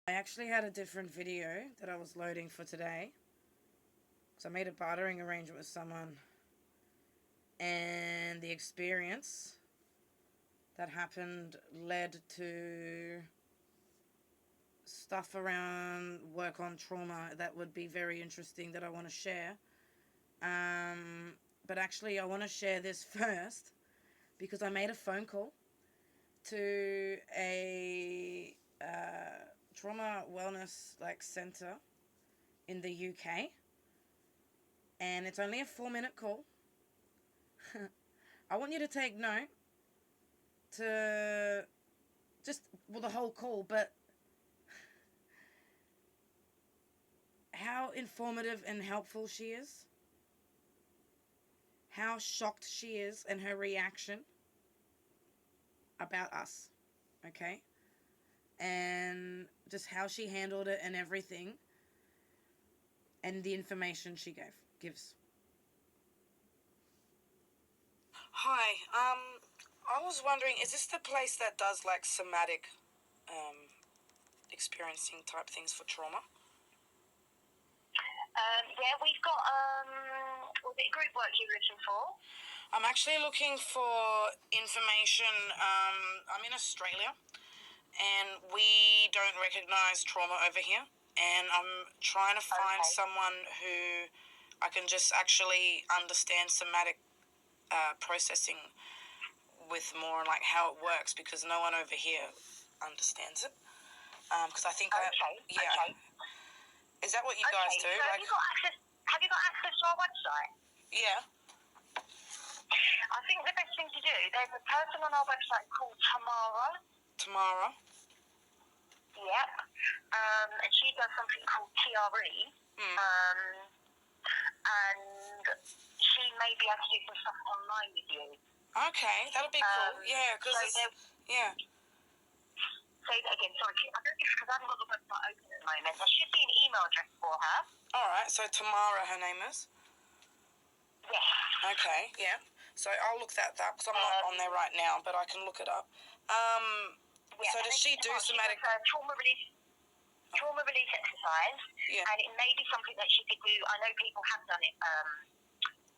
I actually had a different video that I was loading for today. So I made a bartering arrangement with someone. And the experience that happened led to stuff around work on trauma that would be very interesting that I want to share. But actually, I want to share this first because I made a phone call to a trauma wellness center in the UK, and it's only a 4-minute call. I want you to take note to the whole call, but how informative and helpful she is, how shocked she is, and her reaction about us, okay? And just how she handled it and everything, and the information she gives. Hi, I was wondering, is this the place that does somatic experiencing type things for trauma? Yeah, we've got, was it group work you're looking for? I'm actually looking for information. I'm in Australia, and we don't recognise trauma over here. And I'm trying to find someone who I can just actually understand somatic processing with more, like how it works, because no one over here understands it. Because I think Okay. Is that what you guys do? So have you got access? Have you got access to our website? Yeah. I think the best thing to do. There's a person on our website called Tamara. Yep. And she does something called TRE. And she may be able to do some stuff online with you. Okay, that'll be cool. Yeah, because yeah. Say that again. Sorry, I don't know because I haven't got the website open at the moment. There should be an email address for her. All right. So Tamara, her name is. Yes. Okay. Yeah. So I'll look that up because I'm not on there right now, but I can look it up. So does she do somatic? Trauma release exercise. Yeah. And it may be something that she could do. I know people have done it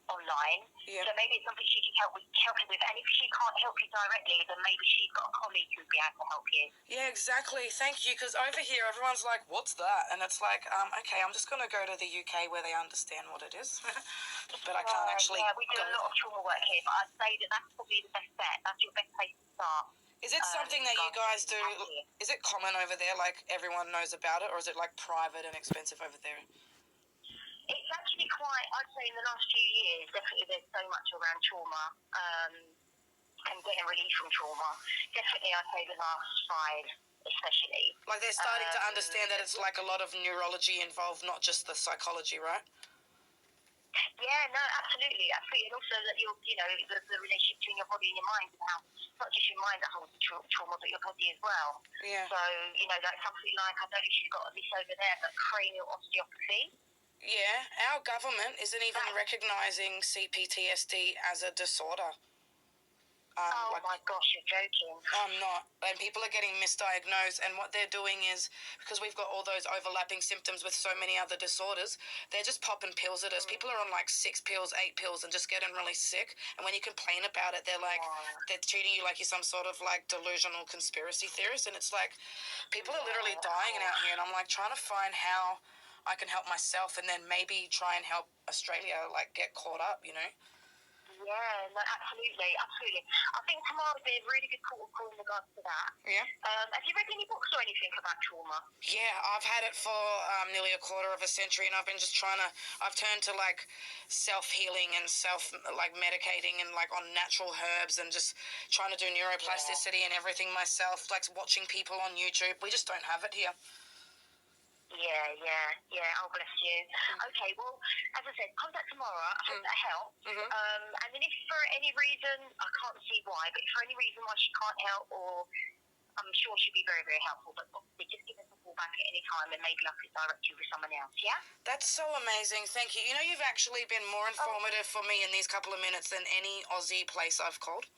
online. Yeah. So maybe it's something she could help you with. And if she can't help you directly, then maybe she's got a colleague who'd be able to help you. Yeah, exactly. Thank you. Because over here, everyone's like, "What's that?" And it's like, okay, I'm just gonna go to the UK where they understand what it is, but I can't actually. Yeah, we do a lot of trauma work here, but I'd say that's probably the best bet. That's your best place to start. Is it something that you guys do? Is it common over there? Like everyone knows about it, or is it like private and expensive over there? It's actually quite, I'd say in the last few years, definitely there's so much around trauma and getting relief from trauma. Definitely I'd say the last 5 especially. Like they're starting to understand that it's like a lot of neurology involved, not just the psychology, right? Yeah, no, absolutely. And also that the relationship between your body and your mind, and how it's not just your mind that holds the trauma, but your body as well. Yeah. So, like something like, I don't know if you've got this over there, but cranial osteopathy. Yeah, our government isn't even recognising C-PTSD as a disorder. My gosh, you're joking. I'm not. And people are getting misdiagnosed, and what they're doing is, because we've got all those overlapping symptoms with so many other disorders, they're just popping pills at us. People are on 6 pills, 8 pills, and just getting really sick. And when you complain about it, they're treating you like you're some sort of delusional conspiracy theorist. And it's like, people are literally dying out here, and I'm trying to find how I can help myself, and then maybe try and help Australia get caught up, Yeah, no, absolutely. I think tomorrow would be a really good call in regards to that. Yeah. Have you read any books or anything about trauma? Yeah, I've had it for nearly a quarter of a century, and I've been just I've turned to self-healing and medicating and on natural herbs, and just trying to do neuroplasticity and everything myself, watching people on YouTube. We just don't have it here. Yeah. Oh, bless you. Okay, well, as I said, contact tomorrow. I hope that helps. And then if for any reason, I can't see why, but if for any reason why she can't help, or I'm sure she'd be very, very helpful, but obviously just give us a call back at any time, and maybe I could direct you with someone else, yeah? That's so amazing. Thank you. You've actually been more informative for me in these couple of minutes than any Aussie place I've called.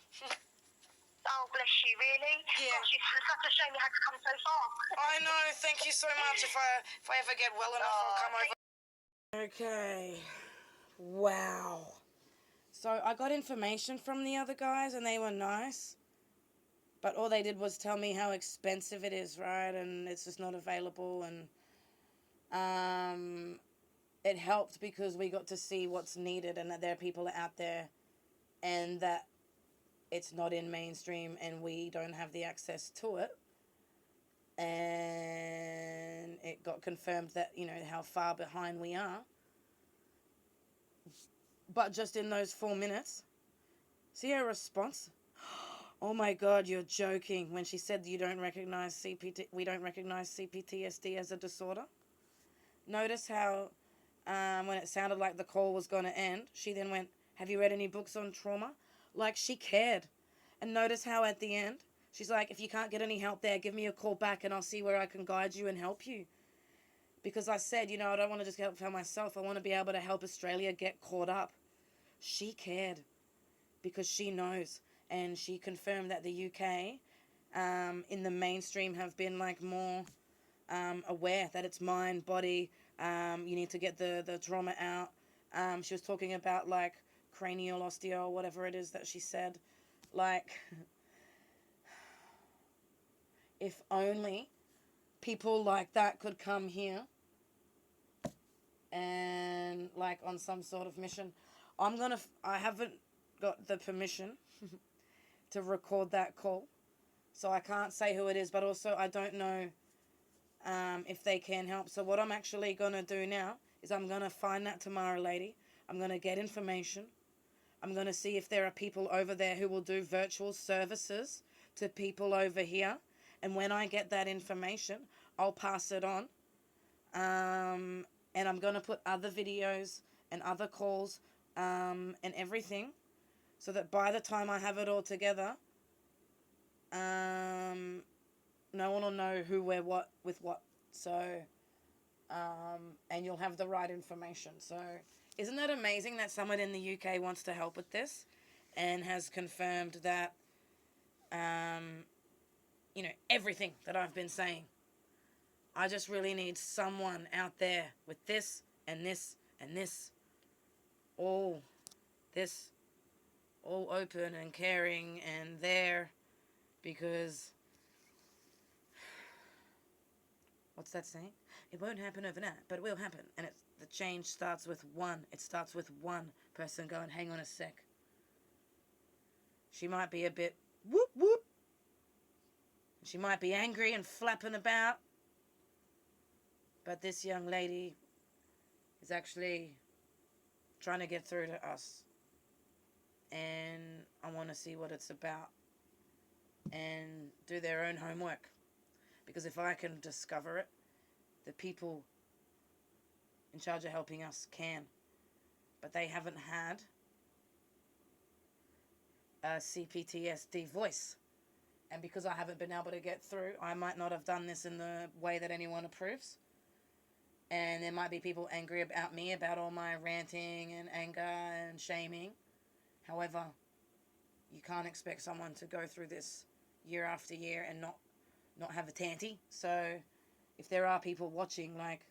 Oh, bless you, really? Yeah. Gosh, it's such a shame you had to come so far. I know. Thank you so much. If I ever get well enough, I'll come over. Okay. Wow. So I got information from the other guys, and they were nice. But all they did was tell me how expensive it is, right? And it's just not available. And it helped because we got to see what's needed and that there are people out there and that it's not in mainstream and we don't have the access to it. And it got confirmed that, you know, how far behind we are. But just in those 4 minutes, see her response? Oh my God, you're joking. When she said we don't recognize CPTSD as a disorder. Notice how when it sounded like the call was going to end, she then went, have you read any books on trauma? Like she cared. And notice how at the end, she's like, if you can't get any help there, give me a call back and I'll see where I can guide you and help you. Because I said, you know, I don't want to just help for myself. I want to be able to help Australia get caught up. She cared because she knows. And she confirmed that the UK in the mainstream have been like more aware that it's mind, body, you need to get the trauma out. She was talking about like cranial osteo, whatever it is that she said. Like, if only people like that could come here and like on some sort of mission. I haven't got the permission to record that call, so I can't say who it is, but also I don't know if they can help. So what I'm actually going to do now is I'm going to find that Tamara lady. I'm going to get information. I'm going to see if there are people over there who will do virtual services to people over here. And when I get that information, I'll pass it on. And I'm going to put other videos and other calls and everything so that by the time I have it all together, no one will know who, where, what, with what. So, and you'll have the right information. So, isn't that amazing that someone in the UK wants to help with this and has confirmed that, you know, everything that I've been saying. I just really need someone out there with this and this and this. All this, all open and caring and there, because what's that saying? It won't happen overnight, but it will happen. And the change starts with one. It starts with one person going, hang on a sec. She might be a bit whoop whoop. She might be angry and flapping about. But this young lady is actually trying to get through to us. And I want to see what it's about. And do their own homework. Because if I can discover it, the people in charge of helping us can. But they haven't had a C-PTSD voice. And because I haven't been able to get through, I might not have done this in the way that anyone approves. And there might be people angry about me, about all my ranting and anger and shaming. However, you can't expect someone to go through this year after year and not have a tanty. So if there are people watching, like,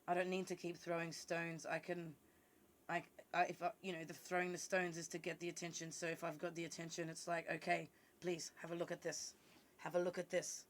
I don't need to keep throwing stones. The throwing the stones is to get the attention. So if I've got the attention, it's like, okay, please have a look at this. Have a look at this.